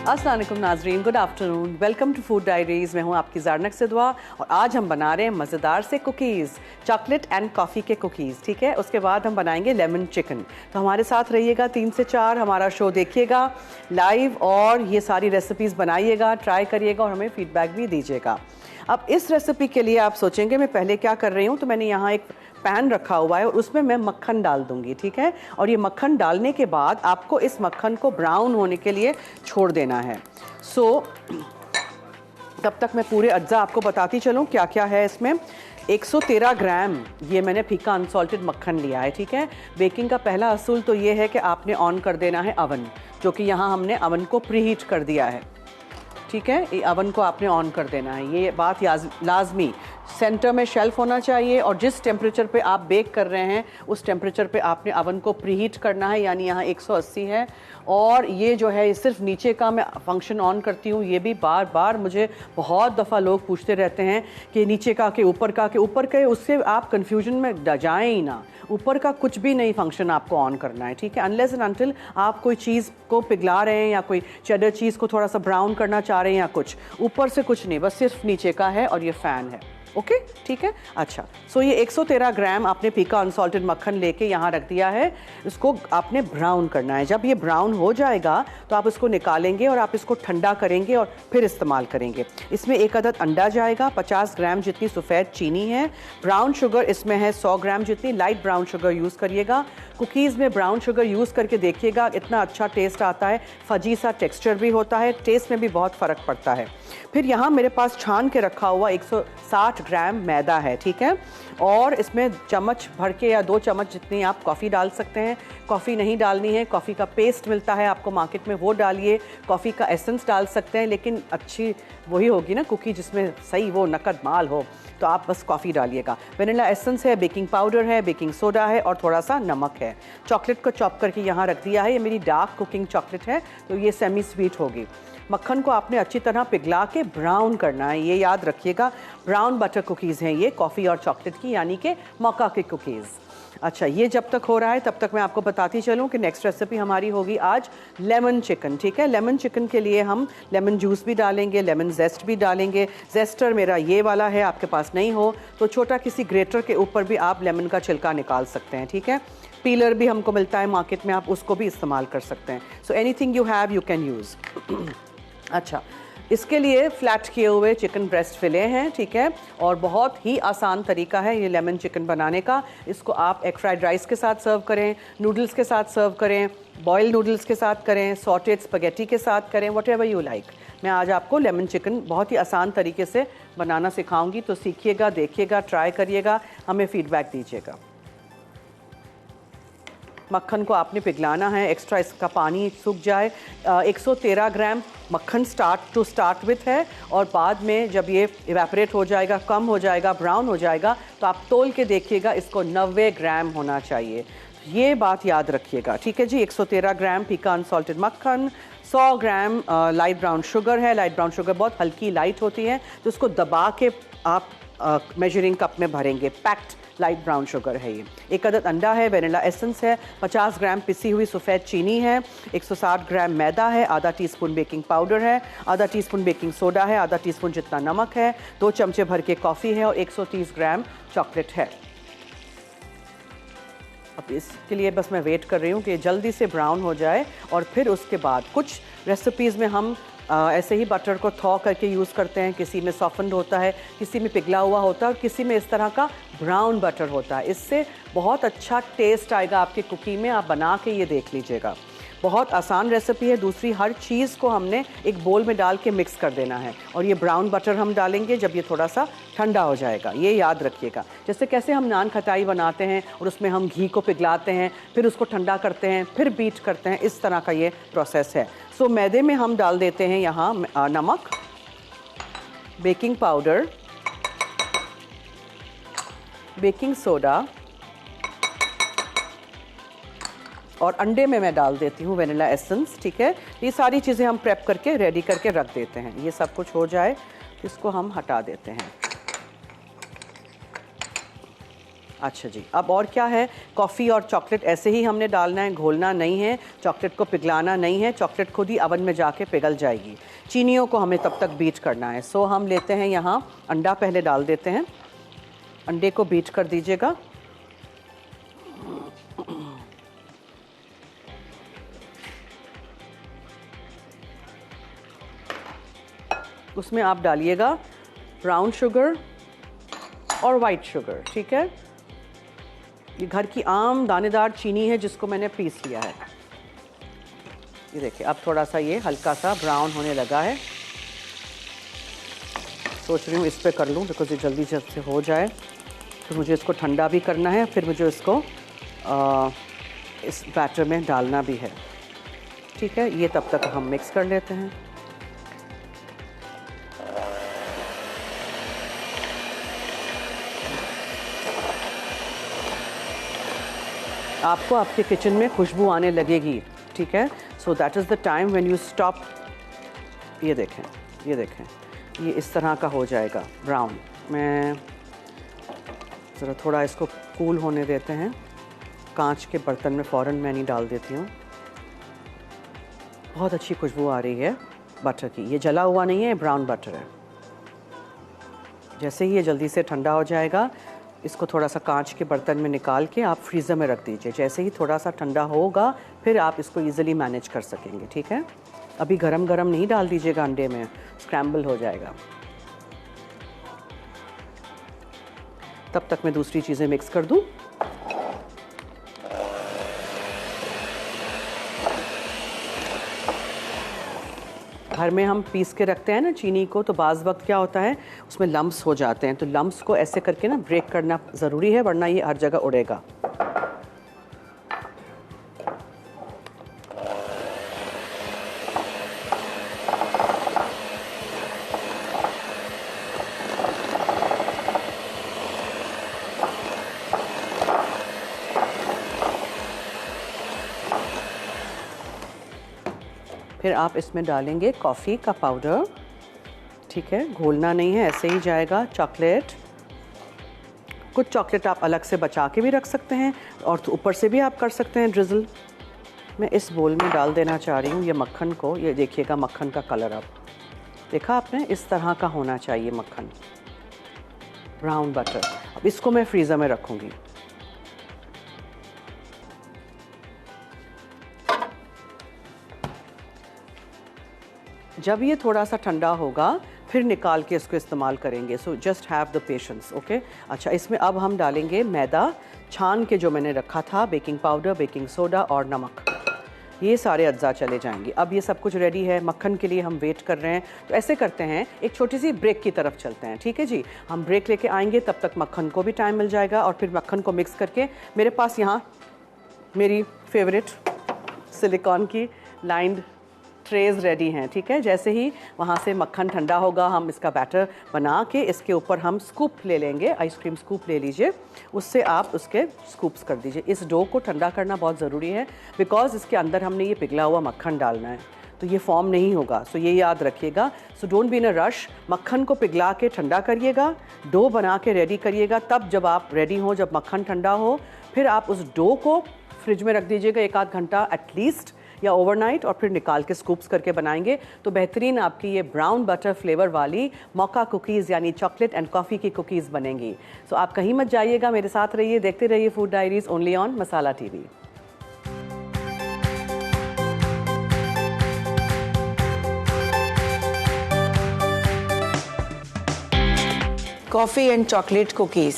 अस्सलाम वालेकुम नाजरीन, good afternoon, welcome to food diaries. मैं हूं आपकी ज़ारनक सिद्वा और आज हम बना रहे हैं मज़ेदार से कुकीज़, चॉकलेट एंड कॉफ़ी के कुकीज़। ठीक है, उसके बाद हम बनाएंगे लेमन चिकन। तो हमारे साथ रहिएगा 3 से 4, हमारा शो देखिएगा लाइव और ये सारी रेसिपीज़ बनाइएगा, ट्राई करिएगा और हमें फ़ीडबैक भी दीजिएगा। अब इस रेसिपी के लिए आप सोचेंगे मैं पहले क्या कर रही हूँ, तो मैंने यहाँ एक पैन रखा हुआ है और उसमें मैं मक्खन डाल दूंगी। ठीक है, और ये मक्खन डालने के बाद आपको इस मक्खन को ब्राउन होने के लिए छोड़ देना है। तब तक मैं पूरे अज्जा आपको बताती चलूँ क्या क्या है इसमें। 113 ग्राम ये मैंने फीका अनसॉल्टेड मक्खन लिया है। ठीक है, बेकिंग का पहला असूल तो ये है कि आपने ऑन कर देना है अवन, जो कि यहाँ हमने अवन को प्रीहीट कर दिया है। ठीक है, ये अवन को आपने ऑन कर देना है, ये बात लाजमी। सेंटर में शेल्फ होना चाहिए और जिस टेम्परेचर पे आप बेक कर रहे हैं उस टेम्परेचर पे आपने अवन को प्रीहीट करना है, यानी यहाँ 180 है। और ये जो है ये सिर्फ नीचे का मैं फंक्शन ऑन करती हूँ। ये भी बार बार मुझे बहुत दफ़ा लोग पूछते रहते हैं कि नीचे का कि ऊपर का, कि ऊपर के, उससे आप कन्फ्यूजन में जाएँ ही ना। ऊपर का कुछ भी नहीं फंक्शन आपको ऑन करना है। ठीक है, अनलेस एंड अनटिल आप कोई चीज़ को पिघला रहे हैं या कोई चेडर चीज़ को थोड़ा सा ब्राउन करना चाह रहे हैं या कुछ, ऊपर से कुछ नहीं, बस सिर्फ नीचे का है और ये फ़ैन है। ओके, ठीक है। अच्छा, सो ये 113 ग्राम आपने फीका अनसॉल्टेड मक्खन लेके यहाँ रख दिया है। इसको आपने ब्राउन करना है। जब ये ब्राउन हो जाएगा तो आप इसको निकालेंगे और आप इसको ठंडा करेंगे और फिर इस्तेमाल करेंगे। इसमें 1 अदद अंडा जाएगा, 50 ग्राम जितनी सफ़ेद चीनी है, ब्राउन शुगर इसमें है 100 ग्राम जितनी, लाइट ब्राउन शुगर यूज़ करिएगा। कुकीज़ में ब्राउन शुगर यूज़ करके देखिएगा, इतना अच्छा टेस्ट आता है, फजी सा टेक्सचर भी होता है, टेस्ट में भी बहुत फ़र्क पड़ता है। फिर यहाँ मेरे पास छान के रखा हुआ 160 ग्राम मैदा है। ठीक है, और इसमें चम्मच भर के या 2 चम्मच जितनी आप कॉफ़ी डाल सकते हैं। कॉफ़ी नहीं डालनी है, कॉफ़ी का पेस्ट मिलता है आपको मार्केट में, वो डालिए। कॉफ़ी का एसेंस डाल सकते हैं, लेकिन अच्छी वही होगी ना कुकी जिसमें सही वो नकद माल हो, तो आप बस कॉफ़ी डालिएगा। वनीला एसेंस है, बेकिंग पाउडर है, बेकिंग सोडा है और थोड़ा सा नमक है। चॉकलेट को चॉप करके यहाँ रख दिया है, ये मेरी डार्क कुकिंग चॉकलेट है, तो ये सेमी स्वीट होगी। मक्खन को आपने अच्छी तरह पिघला के ब्राउन करना है, ये याद रखिएगा। ब्राउन बटर कुकीज़ हैं ये, कॉफ़ी और चॉकलेट की, यानी कि मौका की कुकीज़। अच्छा, ये जब तक हो रहा है तब तक मैं आपको बताती चलूँ कि नेक्स्ट रेसिपी हमारी होगी आज लेमन चिकन। ठीक है, लेमन चिकन के लिए हम लेमन जूस भी डालेंगे, लेमन जेस्ट भी डालेंगे। जेस्टर मेरा ये वाला है, आपके पास नहीं हो तो छोटा किसी ग्रेटर के ऊपर भी आप लेमन का छिलका निकाल सकते हैं। ठीक है, पीलर भी हमको मिलता है मार्केट में, आप उसको भी इस्तेमाल कर सकते हैं। So anything you have you can use. अच्छा, इसके लिए फ्लैट किए हुए चिकन ब्रेस्ट फिले हैं। ठीक है, और बहुत ही आसान तरीका है ये लेमन चिकन बनाने का। इसको आप एग फ्राइड राइस के साथ सर्व करें, नूडल्स के साथ सर्व करें, बॉयल नूडल्स के साथ करें, सॉटेड स्पगेटी के साथ करें, व्हाटएवर यू लाइक। मैं आज आपको लेमन चिकन बहुत ही आसान तरीके से बनाना सिखाऊंगी, तो सीखिएगा, देखिएगा, ट्राई करिएगा, हमें फीडबैक दीजिएगा। मक्खन को आपने पिघलाना है, एक्स्ट्रा इसका पानी सूख जाए। 113 ग्राम मक्खन स्टार्ट विथ है, और बाद में जब ये इवेपोरेट हो जाएगा, कम हो जाएगा, ब्राउन हो जाएगा, तो आप तोल के देखिएगा, इसको 90 ग्राम होना चाहिए। ये बात याद रखिएगा। ठीक है जी, 113 ग्राम फीका अनसॉल्टेड मक्खन, 100 ग्राम लाइट ब्राउन शुगर है। लाइट ब्राउन शुगर बहुत हल्की लाइट होती है, तो उसको दबा के आप मेजरिंग कप में भरेंगे। पैक्ड लाइट ब्राउन शुगर है ये। 1 अदद अंडा है, वनीला एसेंस है, 50 ग्राम पिसी हुई सफ़ेद चीनी है, 160 ग्राम मैदा है, आधा टीस्पून बेकिंग पाउडर है, आधा टीस्पून बेकिंग सोडा है, आधा टीस्पून जितना नमक है, 2 चमचे भर के कॉफ़ी है और 130 ग्राम चॉकलेट है। अब इसके लिए बस मैं वेट कर रही हूँ कि जल्दी से ब्राउन हो जाए, और फिर उसके बाद कुछ रेसिपीज़ में हम ऐसे ही बटर को थॉ करके यूज़ करते हैं, किसी में सॉफ्टन्ड होता है, किसी में पिघला हुआ होता है और किसी में इस तरह का ब्राउन बटर होता है। इससे बहुत अच्छा टेस्ट आएगा आपकी कुकी में, आप बना के ये देख लीजिएगा। बहुत आसान रेसिपी है। दूसरी, हर चीज़ को हमने एक बोल में डाल के मिक्स कर देना है, और ये ब्राउन बटर हम डालेंगे जब ये थोड़ा सा ठंडा हो जाएगा, ये याद रखिएगा। जैसे कैसे हम नान खटाई बनाते हैं और उसमें हम घी को पिघलाते हैं, फिर उसको ठंडा करते हैं, फिर बीट करते हैं, इस तरह का ये प्रोसेस है। सो मैदे में हम डाल देते हैं यहाँ नमक, बेकिंग पाउडर, बेकिंग सोडा, और अंडे में मैं डाल देती हूँ वनीला एसेंस। ठीक है, ये सारी चीज़ें हम प्रेप करके रेडी करके रख देते हैं। ये सब कुछ हो जाए, इसको हम हटा देते हैं। अच्छा जी, अब और क्या है, कॉफ़ी और चॉकलेट ऐसे ही हमने डालना है, घोलना नहीं है, चॉकलेट को पिघलाना नहीं है, चॉकलेट खुद ही अवन में जाके पिघल जाएगी। चीनियों को हमें तब तक बीट करना है। सो हम लेते हैं यहाँ अंडा, पहले डाल देते हैं, अंडे को बीट कर दीजिएगा। उसमें आप डालिएगा ब्राउन शुगर और वाइट शुगर, ठीक है। ये घर की आम दानेदार चीनी है जिसको मैंने पीस लिया है। ये देखिए अब थोड़ा सा ये हल्का सा ब्राउन होने लगा है। सोच रही हूँ इस पे कर लूँ बिकॉज ये जल्दी से हो जाए। फिर मुझे इसको ठंडा भी करना है, फिर मुझे इसको इस बैटर में डालना भी है, ठीक है। ये तब तक हम मिक्स कर लेते हैं। आपको आपके किचन में खुशबू आने लगेगी, ठीक है। So that is the time when you stop. ये देखें, ये देखें, ये इस तरह का हो जाएगा ब्राउन। मैं ज़रा थोड़ा इसको कूल होने देते हैं। कांच के बर्तन में फ़ौरन मैं नहीं डाल देती हूँ। बहुत अच्छी खुशबू आ रही है बटर की। ये जला हुआ नहीं है, ब्राउन बटर है। जैसे ही ये जल्दी से ठंडा हो जाएगा, इसको थोड़ा सा कांच के बर्तन में निकाल के आप फ्रीज़र में रख दीजिए। जैसे ही थोड़ा सा ठंडा होगा फिर आप इसको इजीली मैनेज कर सकेंगे, ठीक है। अभी गरम गरम नहीं डाल दीजिएगा अंडे में, स्क्रैम्बल हो जाएगा। तब तक मैं दूसरी चीज़ें मिक्स कर दूं। घर में हम पीस के रखते हैं ना चीनी को, तो बाज़ वक्त क्या होता है उसमें लम्प्स हो जाते हैं। तो लम्प्स को ऐसे करके ना ब्रेक करना ज़रूरी है, वरना ये हर जगह उड़ेगा। फिर आप इसमें डालेंगे कॉफ़ी का पाउडर, ठीक है। घोलना नहीं है, ऐसे ही जाएगा। चॉकलेट, कुछ चॉकलेट आप अलग से बचा के भी रख सकते हैं और तो ऊपर से भी आप कर सकते हैं ड्रिज़ल। मैं इस बोल में डाल देना चाह रही हूँ ये मक्खन को। ये देखिएगा मक्खन का कलर, अब देखा आपने, इस तरह का होना चाहिए मक्खन, ब्राउन बटर। अब इसको मैं फ्रीज़र में रखूँगी। जब ये थोड़ा सा ठंडा होगा फिर निकाल के इसको इस्तेमाल करेंगे। So just have the patience, okay. अच्छा, इसमें अब हम डालेंगे मैदा छान के जो मैंने रखा था, बेकिंग पाउडर, बेकिंग सोडा और नमक। ये सारे अज्जा चले जाएंगे। अब ये सब कुछ रेडी है। मक्खन के लिए हम वेट कर रहे हैं। तो ऐसे करते हैं, एक छोटी सी ब्रेक की तरफ चलते हैं, ठीक है जी। हम ब्रेक लेके आएंगे, तब तक मक्खन को भी टाइम मिल जाएगा। और फिर मक्खन को मिक्स करके, मेरे पास यहाँ मेरी फेवरेट सिलिकॉन की लाइंड ट्रेज रेडी हैं, ठीक है। जैसे ही वहाँ से मक्खन ठंडा होगा, हम इसका बैटर बना के इसके ऊपर हम स्कूप ले लेंगे। आइसक्रीम स्कूप ले लीजिए, उससे आप उसके स्कूप्स कर दीजिए। इस डो को ठंडा करना बहुत ज़रूरी है, बिकॉज इसके अंदर हमने ये पिघला हुआ मक्खन डालना है, तो ये फॉर्म नहीं होगा। सो ये याद रखिएगा। So don't be in a rush. मक्खन को पिघला के ठंडा करिएगा, डो बना के रेडी करिएगा। तब जब आप रेडी हो, जब मक्खन ठंडा हो, फिर आप उस डो को फ्रिज में रख दीजिएगा 1 आध घंटा एटलीस्ट, या ओवरनाइट, और फिर निकाल के स्कूप्स करके बनाएंगे तो बेहतरीन आपकी ये ब्राउन बटर फ्लेवर वाली मौका कुकीज़ यानी चॉकलेट एंड कॉफ़ी की कुकीज़ बनेंगी। सो आप कहीं मत जाइएगा, मेरे साथ रहिए, देखते रहिए food diaries only on masala TV. Coffee and chocolate cookies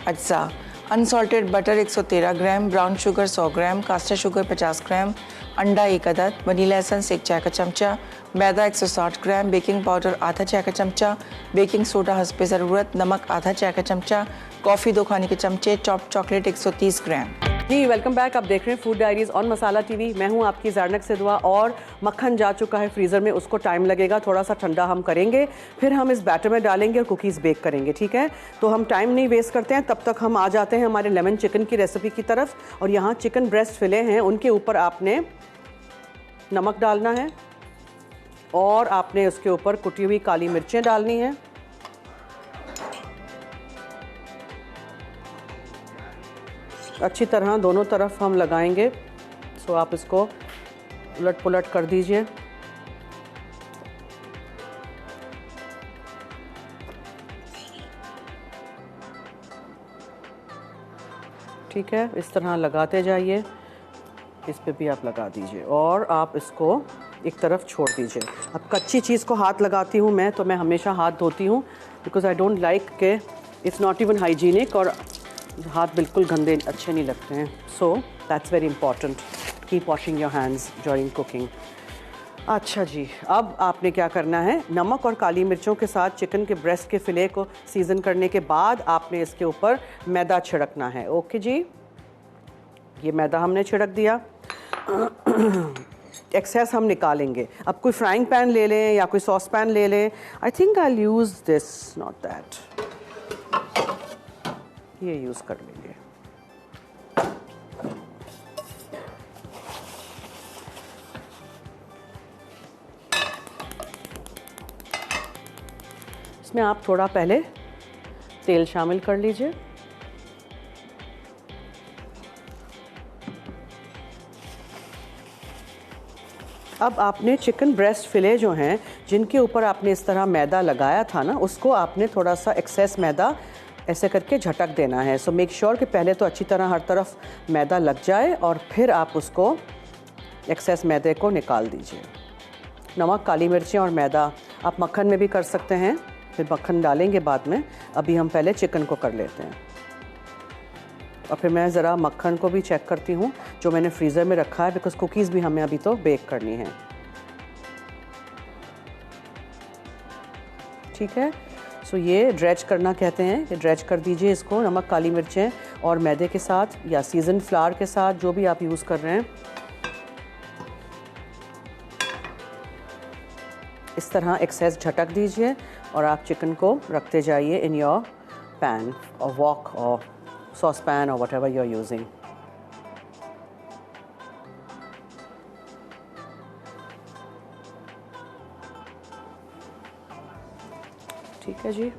अज्जा। अनसॉल्टेड बटर 113 ग्राम, ब्राउन शुगर 100 ग्राम, कास्टर शुगर 50 ग्राम, अंडा 1 अदद, वनीला एसेंस 1 चाय का चमचा, मैदा 160 ग्राम, बेकिंग पाउडर आधा चाय का चमचा, बेकिंग सोडा हस्बे ज़रूरत, नमक आधा चाय का चमचा, कॉफ़ी 2 खाने के चमचे, चॉप्ड चॉकलेट 130 ग्राम। जी वेलकम बैक। आप देख रहे हैं food diaries on masala TV. मैं हूं आपकी ज़ारनक सिद्वा। और मक्खन जा चुका है फ्रीज़र में, उसको टाइम लगेगा, थोड़ा सा ठंडा हम करेंगे, फिर हम इस बैटर में डालेंगे और कुकीज़ बेक करेंगे, ठीक है। तो हम टाइम नहीं वेस्ट करते हैं, तब तक हम आ जाते हैं हमारे लेमन चिकन की रेसिपी की तरफ। और यहाँ चिकन ब्रेस्ट फिले हैं, उनके ऊपर आपने नमक डालना है और आपने उसके ऊपर कुटी हुई काली मिर्चें डालनी हैं। अच्छी तरह दोनों तरफ हम लगाएंगे। सो आप इसको उलट पुलट कर दीजिए। ठीक है, इस तरह लगाते जाइए। इस पे भी आप लगा दीजिए और आप इसको एक तरफ छोड़ दीजिए। अब कच्ची चीज़ को हाथ लगाती हूँ मैं, तो मैं हमेशा हाथ धोती हूँ बिकॉज आई डोंट लाइक के इट्स नॉट इवन हाइजीनिक, और हाथ बिल्कुल गंदे अच्छे नहीं लगते हैं। So that's very important, keep washing your hands during cooking. अच्छा जी, अब आपने क्या करना है, नमक और काली मिर्चों के साथ चिकन के ब्रेस्ट के फिले को सीज़न करने के बाद आपने इसके ऊपर मैदा छिड़कना है। ओके जी, ये मैदा हमने छिड़क दिया। एक्सेस हम निकालेंगे। अब कोई फ्राइंग पैन ले लें या कोई सॉस पैन ले लें। I think I use this, not that, ये यूज़ कर लेंगे। इसमें आप थोड़ा पहले तेल शामिल कर लीजिए। अब आपने चिकन ब्रेस्ट फिले जो हैं, जिनके ऊपर आपने इस तरह मैदा लगाया था ना, उसको आपने थोड़ा सा एक्सेस मैदा ऐसे करके झटक देना है। सो मेक श्योर कि पहले तो अच्छी तरह हर तरफ मैदा लग जाए और फिर आप उसको एक्सेस मैदे को निकाल दीजिए। नमक, काली मिर्चें और मैदा आप मक्खन में भी कर सकते हैं, फिर मक्खन डालेंगे बाद में। अभी हम पहले चिकन को कर लेते हैं और फिर मैं ज़रा मक्खन को भी चेक करती हूँ जो मैंने फ्रीज़र में रखा है, बिकॉज़ कुकीज़ भी हमें अभी तो बेक करनी है। ठीक है, सो ये ड्रेच करना कहते हैं, ये ड्रेच कर दीजिए इसको नमक, काली मिर्चें और मैदे के साथ या सीजन फ्लावर के साथ, जो भी आप यूज़ कर रहे हैं। इस तरह एक्सेस झटक दीजिए और आप चिकन को रखते जाइए इन योर पैन और वॉक और सॉस पैन और whatever you're using। ठीक है जी,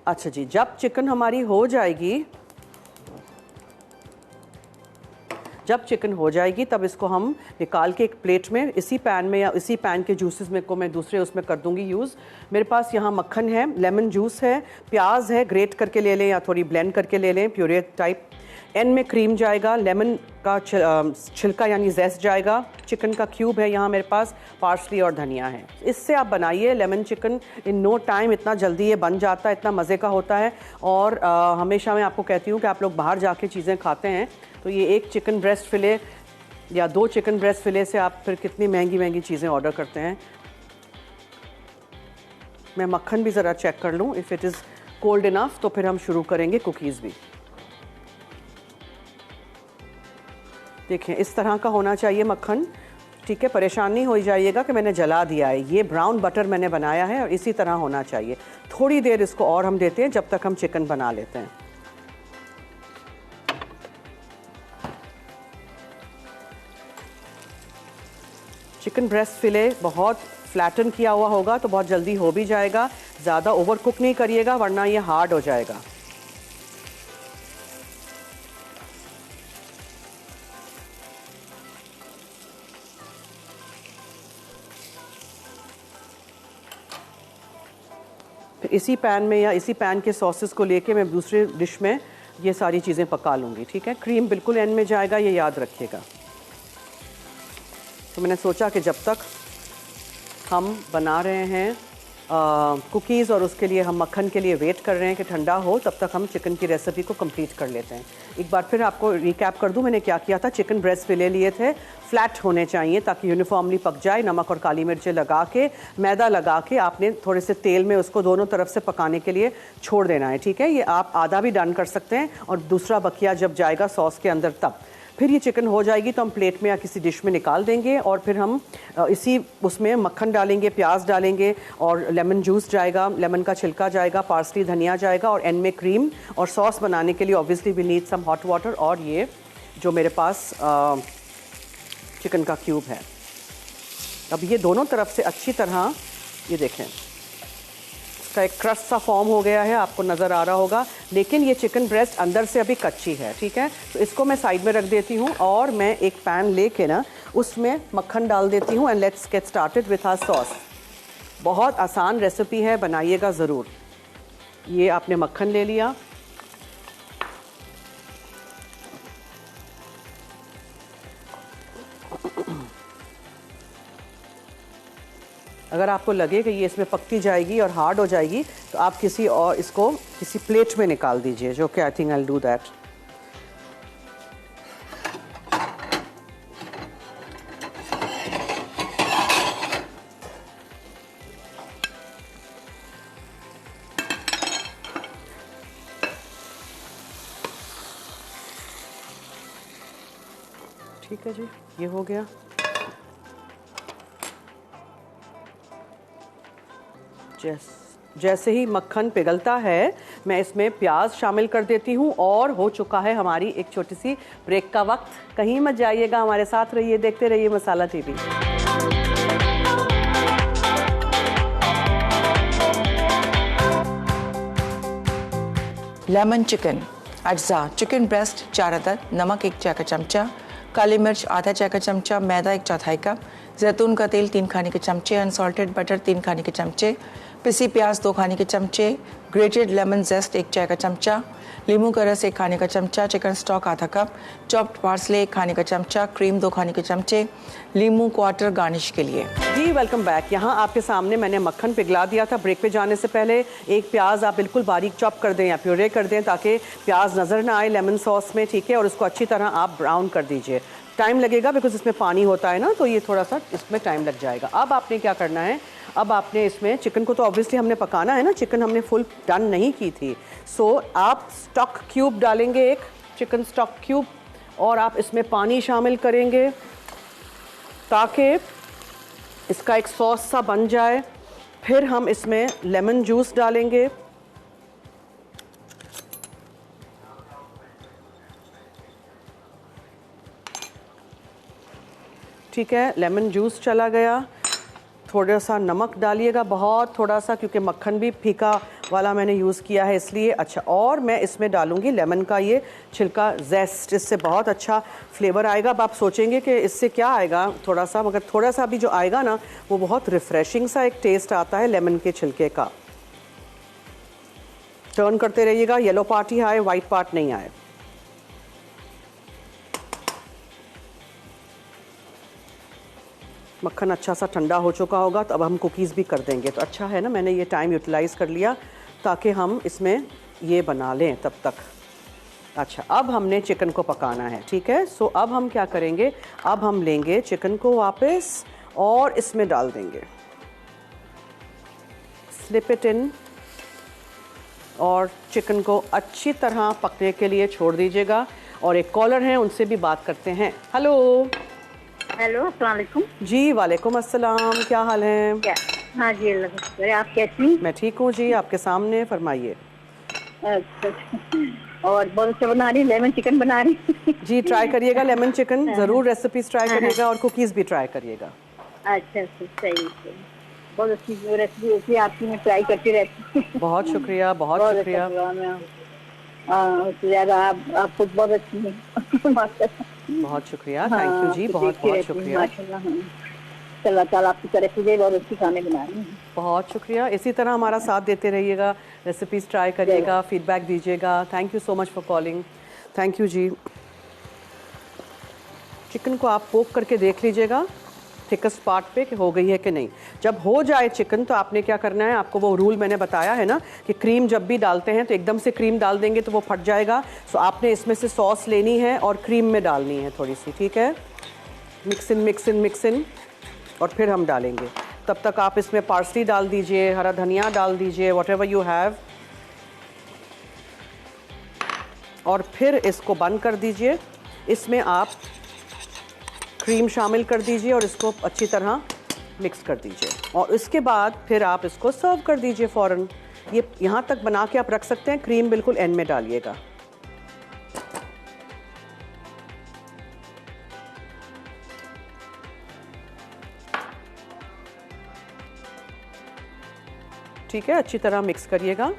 अच्छा जी, जब चिकन हमारी हो जाएगी, तब इसको हम निकाल के एक प्लेट में इसी पैन में या इसी पैन के जूसेस में को मैं दूसरे उसमें कर दूंगी यूज़। मेरे पास यहाँ मक्खन है, लेमन जूस है, प्याज है, ग्रेट करके ले लें या थोड़ी ब्लेंड करके ले लें, प्यूरे टाइप। एंड में क्रीम जाएगा, लेमन का छिलका यानी जेस्ट जाएगा, चिकन का क्यूब है यहाँ मेरे पास, पार्सली और धनिया है। इससे आप बनाइए lemon chicken in no time, इतना जल्दी ये बन जाता है, इतना मज़े का होता है। और हमेशा मैं आपको कहती हूँ कि आप लोग बाहर जाके चीज़ें खाते हैं तो ये एक चिकन ब्रेस्ट फिले या 2 चिकन ब्रेस्ट फिले से आप फिर कितनी महंगी महंगी चीज़ें ऑर्डर करते हैं। मैं मक्खन भी ज़रा चेक कर लूँ, if it is cold enough तो फिर हम शुरू करेंगे कुकीज़ भी। देखें, इस तरह का होना चाहिए मक्खन। ठीक है, परेशान नहीं हो जाइएगा कि मैंने जला दिया है, ये ब्राउन बटर मैंने बनाया है और इसी तरह होना चाहिए। थोड़ी देर इसको और हम देते हैं जब तक हम चिकन बना लेते हैं। चिकन ब्रेस्ट फिले बहुत फ्लैटन किया हुआ होगा तो बहुत जल्दी हो भी जाएगा। ज़्यादा ओवर कुक नहीं करिएगा वरना ये हार्ड हो जाएगा। फिर इसी पैन में या इसी पैन के सॉसेस को लेके मैं दूसरे डिश में ये सारी चीज़ें पका लूँगी। ठीक है, क्रीम बिल्कुल एंड में जाएगा, ये याद रखिएगा। तो मैंने सोचा कि जब तक हम बना रहे हैं कुकीज़ और उसके लिए हम मक्खन के लिए वेट कर रहे हैं कि ठंडा हो, तब तक हम चिकन की रेसिपी को कंप्लीट कर लेते हैं। एक बार फिर आपको रिकैप कर दूं मैंने क्या किया था। चिकन ब्रेस्ट फिले लिए थे, फ्लैट होने चाहिए ताकि यूनिफॉर्मली पक जाए। नमक और काली मिर्चें लगा के, मैदा लगा के आपने थोड़े से तेल में उसको दोनों तरफ से पकाने के लिए छोड़ देना है। ठीक है, ये आप आधा भी डन कर सकते हैं और दूसरा बकिया जब जाएगा सॉस के अंदर तब। फिर ये चिकन हो जाएगी तो हम प्लेट में या किसी डिश में निकाल देंगे और फिर हम इसी उसमें मक्खन डालेंगे, प्याज डालेंगे और लेमन जूस जाएगा, लेमन का छिलका जाएगा, पार्सली धनिया जाएगा और एंड में क्रीम। और सॉस बनाने के लिए obviously we need some hot water और ये जो मेरे पास चिकन का क्यूब है। अब ये दोनों तरफ से अच्छी तरह ये देखें इसका एक क्रस्ट सा फॉर्म हो गया है, आपको नज़र आ रहा होगा, लेकिन ये चिकन ब्रेस्ट अंदर से अभी कच्ची है। ठीक है, तो इसको मैं साइड में रख देती हूँ और मैं एक पैन लेके ना उसमें मक्खन डाल देती हूँ and let's get started with our sauce. बहुत आसान रेसिपी है, बनाइएगा ज़रूर। ये आपने मक्खन ले लिया, अगर आपको लगे कि ये इसमें पकती जाएगी और हार्ड हो जाएगी तो आप किसी और इसको किसी प्लेट में निकाल दीजिए, जो कि I think I will do that. ठीक है जी, ये हो गया। जैसे ही मक्खन पिघलता है मैं इसमें प्याज शामिल कर देती हूँ और हो चुका है हमारी एक छोटी सी ब्रेक का वक्त। कहीं मत जाइएगा, हमारे साथ रहिए, देखते रहिए मसाला टीवी। लेमन चिकन अज्जा, चिकन ब्रेस्ट 4 अदद, नमक 1 चाय का चमचा, काली मिर्च आधा चाय का चमचा, मैदा 1/4 कप, जैतून का तेल 3 खाने के चमचे, अनसॉल्टेड बटर 3 खाने के चमचे, पिसी प्याज 2 खाने के चमचे, ग्रेटेड लेमन जेस्ट 1 चाय का चमचा, नींबू का रस 1 खाने का चमचा, चिकन स्टॉक आधा कप, चॉप्ड पार्सले 1 खाने का चमचा, क्रीम 2 खाने के चमचे, नींबू क्वार्टर गार्निश के लिए। जी वेलकम बैक। यहाँ आपके सामने मैंने मक्खन पिघला दिया था ब्रेक पे जाने से पहले। एक प्याज आप बिल्कुल बारीक चॉप कर दें या प्यूरे कर दें ताकि प्याज नज़र ना आए लेमन सॉस में। ठीक है, और उसको अच्छी तरह आप ब्राउन कर दीजिए। टाइम लगेगा बिकॉज इसमें पानी होता है ना, तो ये थोड़ा सा इसमें टाइम लग जाएगा। अब आपने क्या करना है, अब आपने इसमें चिकन को तो ऑब्वियसली हमने पकाना है ना, चिकन हमने फुल डन नहीं की थी। सो आप स्टॉक क्यूब डालेंगे, एक चिकन स्टॉक क्यूब, और आप इसमें पानी शामिल करेंगे ताकि इसका एक सॉस सा बन जाए। फिर हम इसमें लेमन जूस डालेंगे, ठीक है, लेमन जूस चला गया। थोड़ा सा नमक डालिएगा, बहुत थोड़ा सा, क्योंकि मक्खन भी फीका वाला मैंने यूज़ किया है इसलिए। अच्छा, और मैं इसमें डालूंगी लेमन का ये छिलका जेस्ट, इससे बहुत अच्छा फ्लेवर आएगा। अब आप सोचेंगे कि इससे क्या आएगा थोड़ा सा, मगर थोड़ा सा भी जो आएगा ना वो बहुत रिफ़्रेशिंग सा एक टेस्ट आता है लेमन के छिलके का। टर्न करते रहिएगा, येलो पार्ट ही आए, वाइट पार्ट नहीं आए। मक्खन अच्छा सा ठंडा हो चुका होगा, तो अब हम कुकीज़ भी कर देंगे। तो अच्छा है ना, मैंने ये टाइम यूटिलाइज़ कर लिया ताकि हम इसमें ये बना लें तब तक। अच्छा, अब हमने चिकन को पकाना है। ठीक है, सो अब हम क्या करेंगे, अब हम लेंगे चिकन को वापस और इसमें डाल देंगे, स्लिप इट इन, और चिकन को अच्छी तरह पकने के लिए छोड़ दीजिएगा। और एक कॉलर हैं, उनसे भी बात करते हैं। हेलो हेलो, अस्सलाम वालेकुम। जी वालेकुम अस्सलाम, क्या हाल है? क्या? हाँ जी, अल्लाह का शुक्र है। आप कैसी? मैं ठीक हूँ जी, आपके सामने, फरमाइए। अच्छा, और बहुत अच्छा बना रही, लेमन चिकन बना रही। जी ट्राई करिएगा लेमन चिकन, ज़रूर रेसिपीज ट्राई करिएगा और कुकीज़ भी ट्राई करिएगा। अच्छा, सही, बहुत अच्छी रेसिपी आपकी, मैं ट्राई करती रहती हूँ। बहुत शुक्रिया, बहुत शुक्रिया। ज़्यादा आप खुद बहुत अच्छी हैं। बहुत शुक्रिया, थैंक यू जी, बहुत बहुत शुक्रिया। अल्लाह ताला आपकी तरफ से बहुत अच्छी खाने बना रही हैं। बहुत शुक्रिया, इसी तरह हमारा साथ देते रहिएगा, रेसिपीज़ ट्राई करिएगा, फीडबैक दीजिएगा। Thank you so much for calling, thank you जी। चिकन को आप पोक करके देख लीजिएगा थिकस्ट पार्ट पे कि हो गई है कि नहीं। जब हो जाए चिकन तो आपने क्या करना है, आपको वो रूल मैंने बताया है ना कि क्रीम जब भी डालते हैं तो एकदम से क्रीम डाल देंगे तो वो फट जाएगा। सो आपने इसमें से सॉस लेनी है और क्रीम में डालनी है थोड़ी सी। ठीक है, मिक्स इन और फिर हम डालेंगे। तब तक आप इसमें पार्सली डाल दीजिए, हरा धनिया डाल दीजिए, व्हाटएवर यू हैव, और फिर इसको बंद कर दीजिए इसमें आप क्रीम शामिल कर दीजिए और इसको अच्छी तरह मिक्स कर दीजिए और इसके बाद फिर आप इसको सर्व कर दीजिए फ़ौरन। ये यहाँ तक बना के आप रख सकते हैं, क्रीम बिल्कुल एंड में डालिएगा। ठीक है, अच्छी तरह मिक्स करिएगा।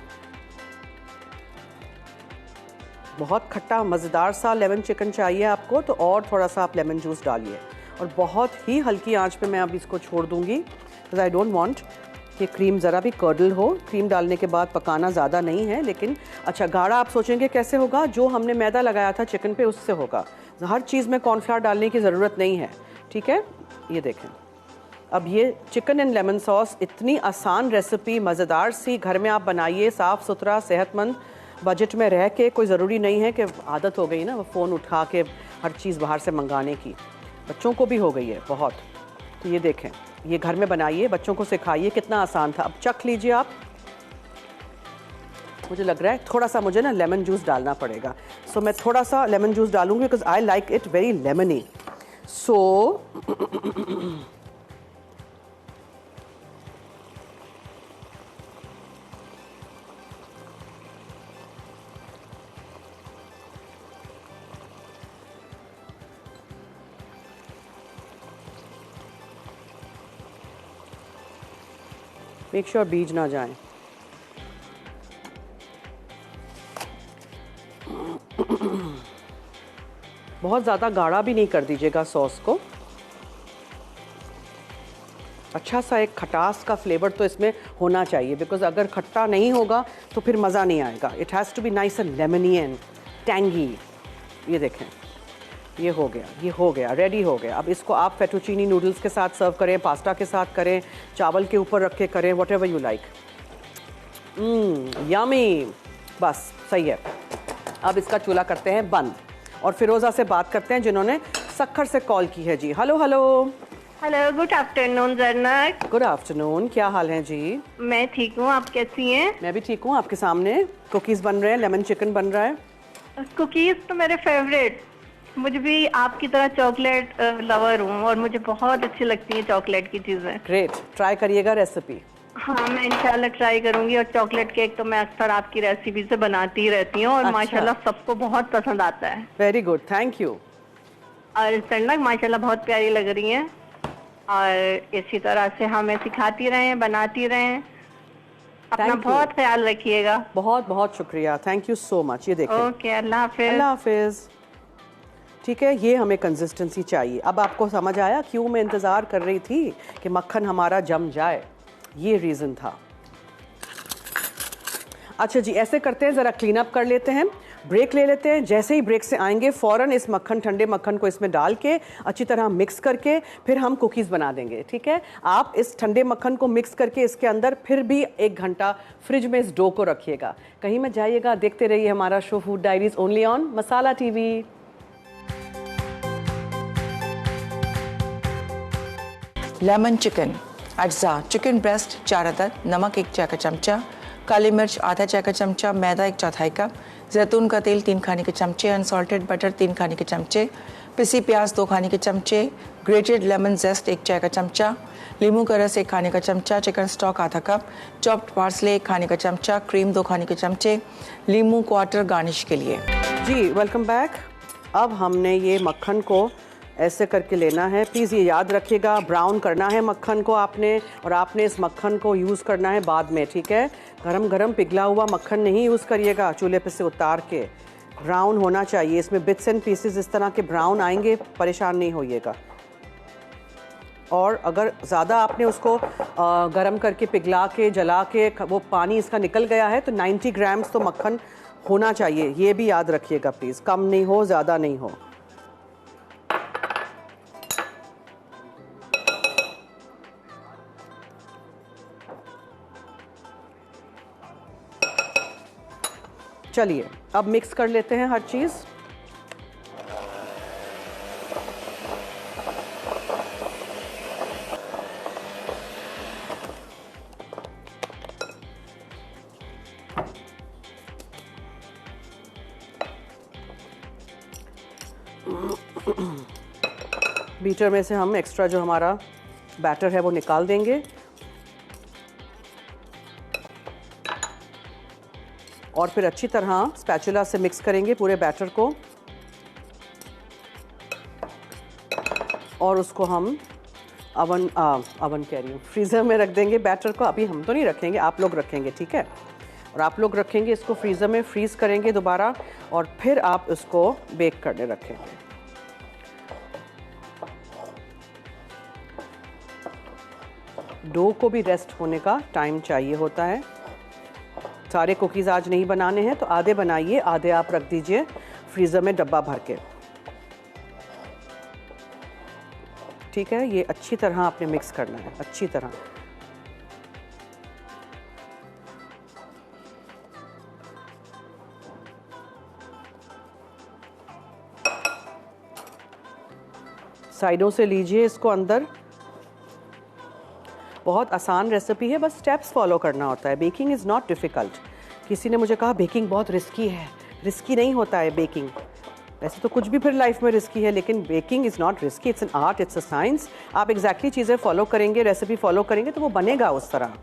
बहुत खट्टा मज़ेदार सा लेमन चिकन चाहिए आपको तो और थोड़ा सा आप लेमन जूस डालिए और बहुत ही हल्की आंच पे मैं अब इसको छोड़ दूंगी बिकॉज आई डोंट वांट कि क्रीम ज़रा भी कर्डल हो। क्रीम डालने के बाद पकाना ज़्यादा नहीं है, लेकिन अच्छा गाढ़ा आप सोचेंगे कैसे होगा, जो हमने मैदा लगाया था चिकन पे उससे होगा। हर चीज़ में कॉर्नफ्लावर डालने की ज़रूरत नहीं है। ठीक है, ये देखें। अब ये चिकन एंड लेमन सॉस इतनी आसान रेसिपी, मज़ेदार सी, घर में आप बनाइए, साफ़ सुथरा सेहतमंद, बजट में रह के। कोई ज़रूरी नहीं है कि आदत हो गई ना वो फ़ोन उठा के हर चीज़ बाहर से मंगाने की, बच्चों को भी हो गई है बहुत। तो ये देखें, ये घर में बनाइए, बच्चों को सिखाइए, कितना आसान था। अब चख लीजिए आप। मुझे लग रहा है थोड़ा सा मुझे ना लेमन जूस डालना पड़ेगा, सो मैं थोड़ा सा लेमन जूस डालूंगी because I like it very lemony. So make sure बीज ना जाएं। बहुत ज़्यादा गाढ़ा भी नहीं कर दीजिएगा सॉस को। अच्छा सा एक खटास का फ्लेवर तो इसमें होना चाहिए बिकॉज अगर खट्टा नहीं होगा तो फिर मज़ा नहीं आएगा। It has to be nice and lemony and tangy. ये देखें, ये हो गया, ये हो गया, रेडी हो गया। अब इसको आप फेटुचीनी नूडल्स के साथ सर्व करें, पास्ता के साथ करें, चावल के ऊपर रख के करें, what ever you like. Yummy, बस सही है। अब इसका चूल्हा करते हैं बंद और फिरोज़ा से बात करते हैं जिन्होंने सक्खर से कॉल की है जी। Hello hello. Hello, good afternoon जरनक। गुड आफ्टरनून, क्या हाल है जी? मैं ठीक हूँ, आप कैसी हैं? मैं भी ठीक हूँ। आपके सामने कुकीज़ बन रहे हैं, लेमन चिकन बन रहा है। कुकीज़ तो मेरे फेवरेट। मुझे भी आपकी तरह चॉकलेट लवर हूँ और मुझे बहुत अच्छी लगती है चॉकलेट की चीज़ें। ग्रेट, ट्राई करिएगा रेसिपी। हाँ, मैं इंशाल्लाह ट्राई करूंगी। और चॉकलेट केक तो मैं अक्सर आपकी रेसिपी से बनाती ही रहती हूँ और अच्छा। माशाल्लाह सबको बहुत पसंद आता है। Very good, thank you. और जरनक माशाल्लाह बहुत प्यारी लग रही हैं और इसी तरह से हमें सिखाती रहें, बनाती रहें। अपना Thank you. बहुत ख्याल रखिएगा। बहुत बहुत शुक्रिया, थैंक यू सो मच। ये देखिए, ओके, अल्लाह हाफिज। अल्लाह हाफिज़। ठीक है, ये हमें कंसिस्टेंसी चाहिए। अब आपको समझ आया क्यों मैं इंतज़ार कर रही थी कि मक्खन हमारा जम जाए, ये रीज़न था। अच्छा जी, ऐसे करते हैं, ज़रा क्लीन अप कर लेते हैं, ब्रेक ले लेते हैं। जैसे ही ब्रेक से आएंगे फ़ौरन इस मक्खन, ठंडे मक्खन को इसमें डाल के अच्छी तरह मिक्स करके फिर हम कुकीज़ बना देंगे। ठीक है, आप इस ठंडे मक्खन को मिक्स करके इसके अंदर फिर भी 1 घंटा फ्रिज में इस डो को रखिएगा। कहीं मत जाइएगा, देखते रहिए हमारा show food diaries only on masala TV. Lemon chicken अज्जा, चिकन ब्रेस्ट 4 अदद, नमक 1 चाय का चमचा, काली मिर्च आधा चाय का चमचा, मैदा 1/4 कप, जैतून का तेल 3 खाने के चमचे, अनसॉल्टेड बटर 3 खाने के चमचे, पिसी प्याज 2 खाने के चमचे, ग्रेटेड लेमन जेस्ट 1 चाय का चमचा, नींबू का रस 1 खाने का चमचा, चिकन स्टॉक आधा कप, चॉप्ड पार्सले 1 खाने का चमचा, क्रीम 2 खाने के चमचे, नींबू क्वार्टर गार्निश के लिए। जी वेलकम बैक। अब हमने ये मक्खन को ऐसे करके लेना है। प्लीज़ ये याद रखिएगा, ब्राउन करना है मक्खन को आपने, और आपने इस मक्खन को यूज़ करना है बाद में। ठीक है, गरम गरम पिघला हुआ मक्खन नहीं यूज़ करिएगा, चूल्हे पे से उतार के ब्राउन होना चाहिए। इसमें बिट्स एंड पीसेस इस तरह के ब्राउन आएंगे, परेशान नहीं होइएगा। और अगर ज़्यादा आपने उसको गरम करके पिघला के जला के वो पानी इसका निकल गया है तो 90 ग्राम्स तो मक्खन होना चाहिए। ये भी याद रखिएगा प्लीज़, कम नहीं हो ज़्यादा नहीं हो। चलिए अब मिक्स कर लेते हैं हर चीज़। बीटर में से हम एक्स्ट्रा जो हमारा बैटर है वो निकाल देंगे और फिर अच्छी तरह स्पैचुला से मिक्स करेंगे पूरे बैटर को और उसको हम ओवन कह रही हूँ, फ्रीज़र में रख देंगे बैटर को। अभी हम तो नहीं रखेंगे, आप लोग रखेंगे, ठीक है। और आप लोग रखेंगे इसको फ्रीज़र में, फ्रीज़ करेंगे दोबारा और फिर आप इसको बेक करने रखेंगे। डो को भी रेस्ट होने का टाइम चाहिए होता है। सारे कुकीज़ आज नहीं बनाने हैं तो आधे बनाइए, आधे आप रख दीजिए फ्रीज़र में डब्बा भर के, ठीक है। ये अच्छी तरह आपने मिक्स करना है, अच्छी तरह। साइडों से लीजिए इसको अंदर। बहुत आसान रेसिपी है, बस स्टेप्स फॉलो करना होता है। Baking is not difficult. किसी ने मुझे कहा बेकिंग बहुत रिस्की है। रिस्की नहीं होता है बेकिंग। वैसे तो कुछ भी फिर लाइफ में रिस्की है, लेकिन baking is not risky, it's an art, it's a science. आप एग्जैक्टली चीज़ें फॉलो करेंगे, रेसिपी फॉलो करेंगे तो वो बनेगा उस तरह।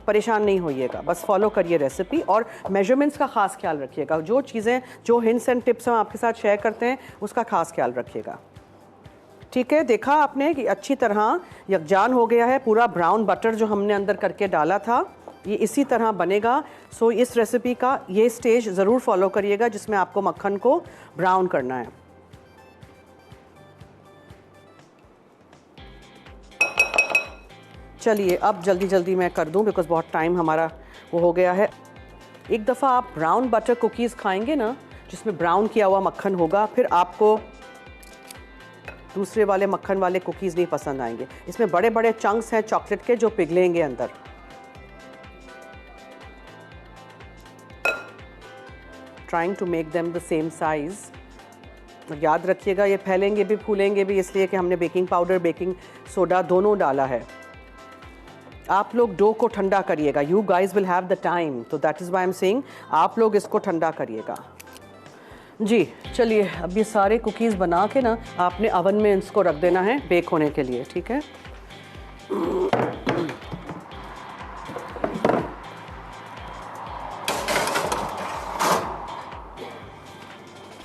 परेशान नहीं होइएगा, बस फॉलो करिए रेसिपी और मेजरमेंट्स का खास ख्याल रखिएगा। जो चीज़ें, जो हिंट्स एंड टिप्स हम आपके साथ शेयर करते हैं उसका खास ख्याल रखिएगा, ठीक है। देखा आपने कि अच्छी तरह यकजान हो गया है। पूरा ब्राउन बटर जो हमने अंदर करके डाला था ये इसी तरह बनेगा। सो इस रेसिपी का ये स्टेज ज़रूर फॉलो करिएगा जिसमें आपको मक्खन को ब्राउन करना है। चलिए अब जल्दी जल्दी मैं कर दूं बिकॉज़ बहुत टाइम हमारा वो हो गया है। एक दफ़ा आप ब्राउन बटर कुकीज़ खाएंगे ना जिसमें ब्राउन किया हुआ मक्खन होगा, फिर आपको दूसरे वाले मक्खन वाले कुकीज़ नहीं पसंद आएंगे। इसमें बड़े बड़े चंक्स हैं चॉकलेट के जो पिघलेंगे अंदर। Trying to make them the same size. याद रखिएगा ये फैलेंगे भी फूलेंगे भी इसलिए कि हमने बेकिंग पाउडर, बेकिंग सोडा दोनों डाला है। आप लोग डो को ठंडा करिएगा। You guys will have the time, तो that is why I am saying आप लोग इसको ठंडा करिएगा। जी चलिए, अब ये सारे कुकीज़ बना के ना आपने अवन में इसको रख देना है बेक होने के लिए, ठीक है।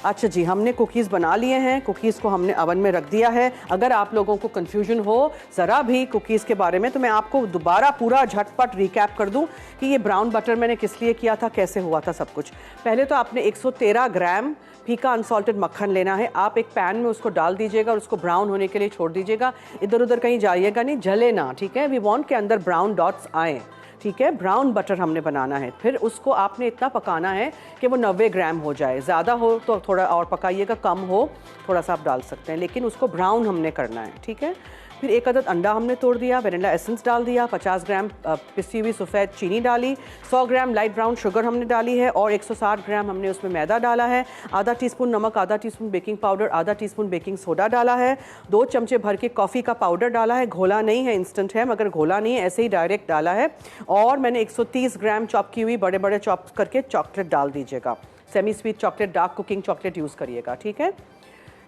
अच्छा जी, हमने कुकीज़ बना लिए हैं, कुकीज़ को हमने अवन में रख दिया है। अगर आप लोगों को कन्फ्यूजन हो ज़रा भी कुकीज़ के बारे में तो मैं आपको दोबारा पूरा झटपट रिकैप कर दूं कि ये ब्राउन बटर मैंने किस लिए किया था, कैसे हुआ था सब कुछ। पहले तो आपने 113 ग्राम फीका अनसॉल्टेड मक्खन लेना है। आप एक पैन में उसको डाल दीजिएगा और उसको ब्राउन होने के लिए छोड़ दीजिएगा। इधर उधर कहीं जाइएगा नहीं, जले ना, ठीक है। वी वांट के अंदर ब्राउन डॉट्स आए, ठीक है। ब्राउन बटर हमने बनाना है। फिर उसको आपने इतना पकाना है कि वो 90 ग्राम हो जाए। ज़्यादा हो तो थोड़ा और पकाइएगा, कम हो थोड़ा सा आप डाल सकते हैं, लेकिन उसको ब्राउन हमने करना है, ठीक है। फिर एक अदद अंडा हमने तोड़ दिया, वेनिला एसेंस डाल दिया, 50 ग्राम पिसी हुई सफ़ेद चीनी डाली, 100 ग्राम लाइट ब्राउन शुगर हमने डाली है और 160 ग्राम हमने उसमें मैदा डाला है। आधा टीस्पून नमक, आधा टीस्पून बेकिंग पाउडर, आधा टीस्पून बेकिंग सोडा डाला है। 2 चमचे भर के कॉफ़ी का पाउडर डाला है। घोला नहीं है, इंस्टेंट है, मगर घोला नहीं है, ऐसे ही डायरेक्ट डाला है। और मैंने 130 ग्राम चॉप की हुई बड़े बड़े चॉप करके चॉकलेट डाल दीजिएगा। Semi sweet chocolate, dark cooking chocolate use करिएगा, ठीक है।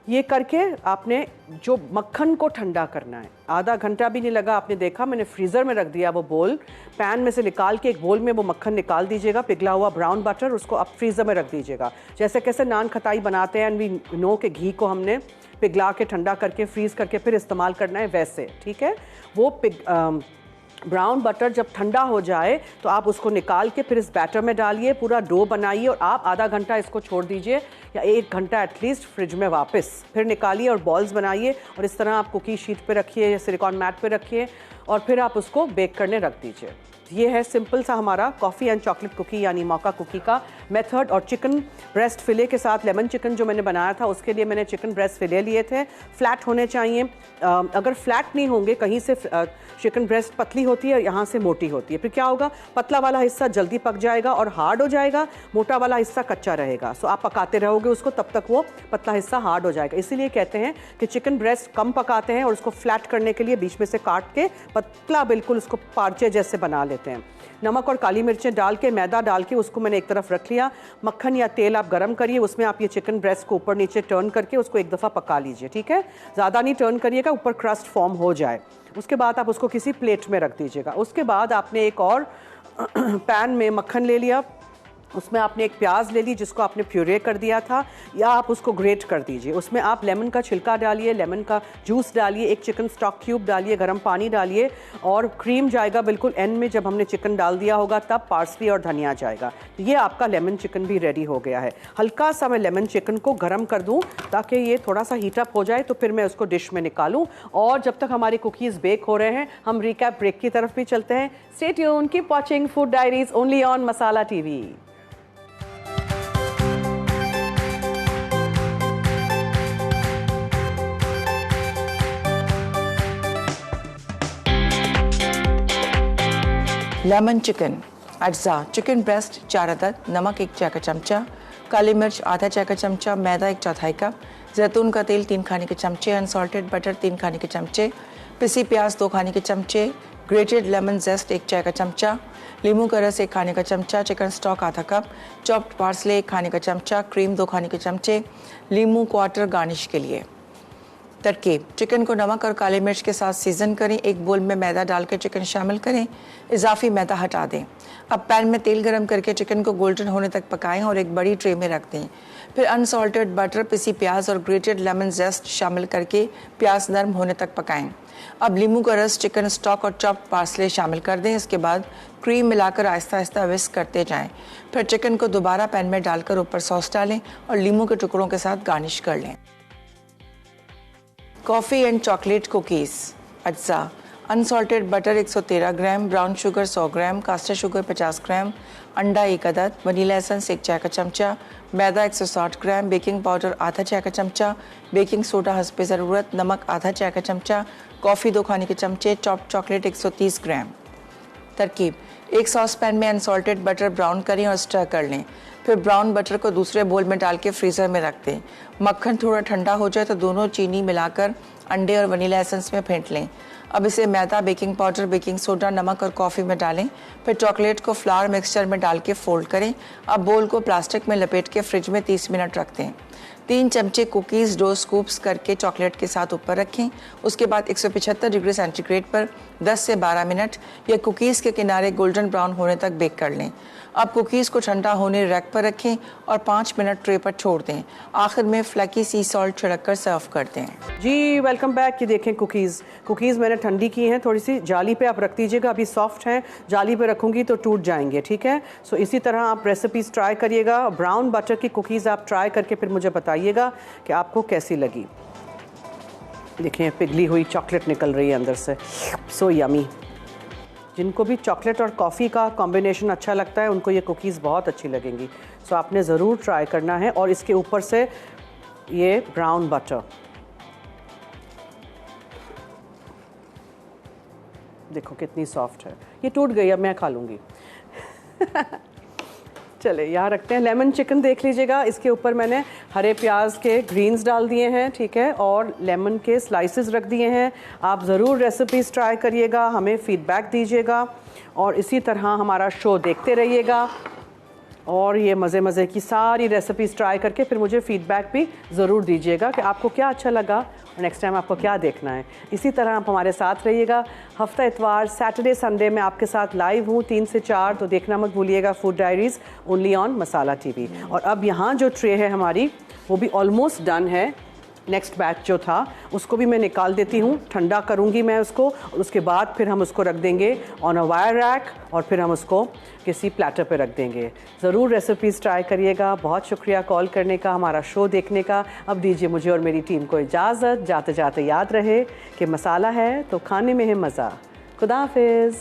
ये करके आपने जो मक्खन को ठंडा करना है, आधा घंटा भी नहीं लगा। आपने देखा मैंने फ्रीज़र में रख दिया वो बोल, पैन में से निकाल के एक बोल में वो मक्खन निकाल दीजिएगा, पिघला हुआ ब्राउन बटर, उसको आप फ्रीज़र में रख दीजिएगा। जैसे कैसे नान खताई बनाते हैं, एंड वी नो के घी को हमने पिघला के ठंडा करके फ्रीज़ करके फिर इस्तेमाल करना है, वैसे, ठीक है। वो ब्राउन बटर जब ठंडा हो जाए तो आप उसको निकाल के फिर इस बैटर में डालिए, पूरा डो बनाइए और आप आधा घंटा इसको छोड़ दीजिए या 1 घंटा एटलीस्ट फ्रिज में वापस। फिर निकालिए और बॉल्स बनाइए और इस तरह आप कुकी शीट पे रखिए या सिलिकॉन मैट पे रखिए और फिर आप उसको बेक करने रख दीजिए। ये है सिंपल सा हमारा कॉफ़ी एंड चॉकलेट कुकी यानी मौका कुकी का मेथड। और चिकन ब्रेस्ट फिले के साथ लेमन चिकन जो मैंने बनाया था उसके लिए मैंने चिकन ब्रेस्ट फिले लिए थे। फ्लैट होने चाहिए, अगर फ्लैट नहीं होंगे, कहीं से चिकन ब्रेस्ट पतली होती है, यहाँ से मोटी होती है, फिर क्या होगा, पतला वाला हिस्सा जल्दी पक जाएगा और हार्ड हो जाएगा, मोटा वाला हिस्सा कच्चा रहेगा। सो आप पकाते रहोगे उसको तब तक वो पतला हिस्सा हार्ड हो जाएगा। इसीलिए कहते हैं कि चिकन ब्रेस्ट कम पकाते हैं और उसको फ्लैट करने के लिए बीच में से काट के पतला बिल्कुल उसको पार्चे जैसे बना लेते हैं। लेते हैं। नमक और काली मिर्चें डाल के, मैदा डाल के उसको मैंने एक तरफ रख लिया। मक्खन या तेल आप गरम करिए, उसमें आप ये चिकन ब्रेस्ट को ऊपर नीचे टर्न करके उसको एक दफ़ा पका लीजिए, ठीक है। ज़्यादा नहीं टर्न करिएगा, ऊपर क्रस्ट फॉर्म हो जाए। उसके बाद आप उसको किसी प्लेट में रख दीजिएगा। उसके बाद आपने एक और पैन में मक्खन ले लिया, उसमें आपने एक प्याज ले ली जिसको आपने प्यूरे कर दिया था, या आप उसको ग्रेट कर दीजिए। उसमें आप लेमन का छिलका डालिए, लेमन का जूस डालिए, एक चिकन स्टॉक क्यूब डालिए, गर्म पानी डालिए, और क्रीम जाएगा बिल्कुल एंड में जब हमने चिकन डाल दिया होगा, तब पार्सली और धनिया जाएगा। तो ये आपका लेमन चिकन भी रेडी हो गया है। हल्का सा मैं लेमन चिकन को गर्म कर दूँ ताकि ये थोड़ा सा हीटअप हो जाए, तो फिर मैं उसको डिश में निकालूँ। और जब तक हमारे कुकीज़ बेक हो रहे हैं, हम रिकैप ब्रेक की तरफ भी चलते हैं। Stay tuned, keep watching food diaries only on masala TV. Lemon chicken अज्जा, चिकन ब्रेस्ट 4 अदद, नमक 1 चाय का चमचा, काली मिर्च आधा चाय का चमचा, मैदा 1/4 कप, जैतून का तेल 3 खाने के चमचे, अनसॉल्टेड बटर 3 खाने के चमचे, पिसी प्याज 2 खाने के चमचे, ग्रेटेड लेमन जेस्ट 1 चाय का चमचा, नींबू का रस 1 खाने का चमचा, चिकन स्टॉक आधा कप, चॉप्ड पार्सले 1 खाने का चमचा, क्रीम 2 खाने के चमचे, नींबू क्वार्टर गार्निश के लिए। तरकीब: चिकन को नमक और काली मिर्च के साथ सीजन करें। एक बोल में मैदा डालकर चिकन शामिल करें, इजाफी मैदा हटा दें। अब पैन में तेल गरम करके चिकन को गोल्डन होने तक पकाएं और एक बड़ी ट्रे में रख दें। फिर अनसॉल्टेड बटर, पिसी प्याज और ग्रेटेड लेमन जेस्ट शामिल करके प्याज नरम होने तक पकाएं। अब नींबू का रस, चिकन स्टॉक और चॉप्ड पार्सले शामिल कर दें। इसके बाद क्रीम मिलाकर आहिस्ता आहिस्ता विस्क करते जाएं। फिर चिकन को दोबारा पैन में डालकर ऊपर सॉस डालें और नींबू के टुकड़ों के साथ गार्निश कर लें। कॉफ़ी एंड चॉकलेट कुकीज़ अज्जा, अनसॉल्टेड बटर 113 ग्राम, ब्राउन शुगर 100 ग्राम, कास्टर शुगर 50 ग्राम, अंडा 1 अदद, वनीला एसेंस 1 चाय का चमचा, मैदा 160 ग्राम, बेकिंग पाउडर आधा चाय का चमचा, बेकिंग सोडा हस्बे ज़रूरत, नमक आधा चाय का चमचा, कॉफ़ी 2 खाने के चमचे, चॉप्ड चॉकलेट 130 ग्राम। तरकीब: एक सॉस पैन में अनसॉल्टेड बटर ब्राउन करें और स्टर कर लें। फिर ब्राउन बटर को दूसरे बोल में डाल के फ्रीज़र में रख दें। मक्खन थोड़ा ठंडा हो जाए तो दोनों चीनी मिलाकर अंडे और वनीला एसेंस में फेंट लें। अब इसे मैदा, बेकिंग पाउडर, बेकिंग सोडा, नमक और कॉफ़ी में डालें। फिर चॉकलेट को फ्लावर मिक्सचर में डाल के फोल्ड करें। अब बोल को प्लास्टिक में लपेट के फ्रिज में 30 मिनट रख दें। 3 चमचे कुकीज़ डो स्कूप्स करके चॉकलेट के साथ ऊपर रखें। उसके बाद 175 डिग्री सेंटीग्रेड पर 10 से 12 मिनट या कुकीज़ के किनारे गोल्डन ब्राउन होने तक बेक कर लें। अब कुकीज़ को ठंडा होने रैक पर रखें और 5 मिनट ट्रे पर छोड़ दें। आखिर में फ्लैकी सी सॉल्ट छिड़क कर सर्व कर दें। जी वेलकम बैक। ये देखें कुकीज़ मैंने ठंडी की हैं, थोड़ी सी जाली पे आप रख दीजिएगा, अभी सॉफ्ट हैं, जाली पे रखूँगी तो टूट जाएंगे, ठीक है। सो इसी तरह आप रेसिपीज़ ट्राई करिएगा। ब्राउन बटर की कुकीज़ आप ट्राई करके फिर मुझे बताइएगा कि आपको कैसी लगी। देखिए पिघली हुई चॉकलेट निकल रही है अंदर से, सो यमी। जिनको भी चॉकलेट और कॉफ़ी का कॉम्बिनेशन अच्छा लगता है उनको ये कुकीज़ बहुत अच्छी लगेंगी। सो आपने ज़रूर ट्राई करना है। और इसके ऊपर से ये ब्राउन बटर देखो कितनी सॉफ्ट है। ये टूट गई, अब मैं खा लूँगी। चले यहाँ रखते हैं। लेमन चिकन देख लीजिएगा, इसके ऊपर मैंने हरे प्याज के ग्रीन्स डाल दिए हैं, ठीक है, और लेमन के स्लाइसेस रख दिए हैं। आप ज़रूर रेसिपीज़ ट्राई करिएगा, हमें फ़ीडबैक दीजिएगा और इसी तरह हमारा शो देखते रहिएगा। और ये मज़े की सारी रेसिपीज़ ट्राई करके फिर मुझे फ़ीडबैक भी ज़रूर दीजिएगा कि आपको क्या अच्छा लगा और नेक्स्ट टाइम आपको क्या देखना है। इसी तरह आप हमारे साथ रहिएगा। हफ्ता इतवार, सैटरडे, संडे में आपके साथ लाइव हूँ 3 से 4, तो देखना मत भूलिएगा food diaries only on masala TV. और अब यहाँ जो ट्रे है हमारी वो भी ऑलमोस्ट डन है। नेक्स्ट बैच जो था उसको भी मैं निकाल देती हूँ, ठंडा करूँगी मैं उसको, और उसके बाद फिर हम उसको रख देंगे ऑन अ वायर रैक और फिर हम उसको किसी प्लेटर पे रख देंगे। ज़रूर रेसिपीज़ ट्राई करिएगा। बहुत शुक्रिया कॉल करने का, हमारा शो देखने का। अब दीजिए मुझे और मेरी टीम को इजाज़त। जाते जाते याद रहे कि मसाला है तो खाने में है मज़ा। खुदा हाफिज़।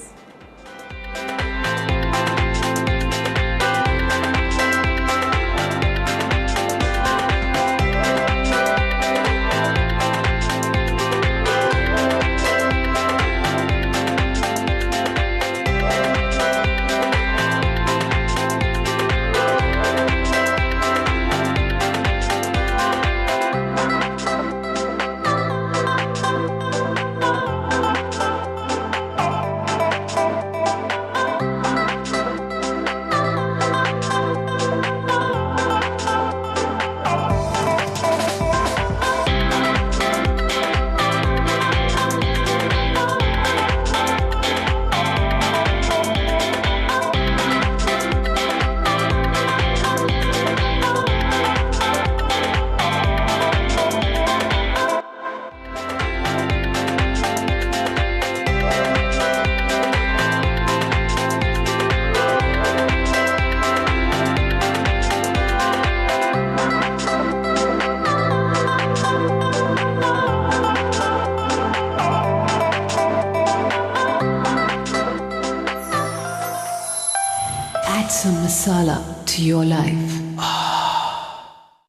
Add some masala to your life.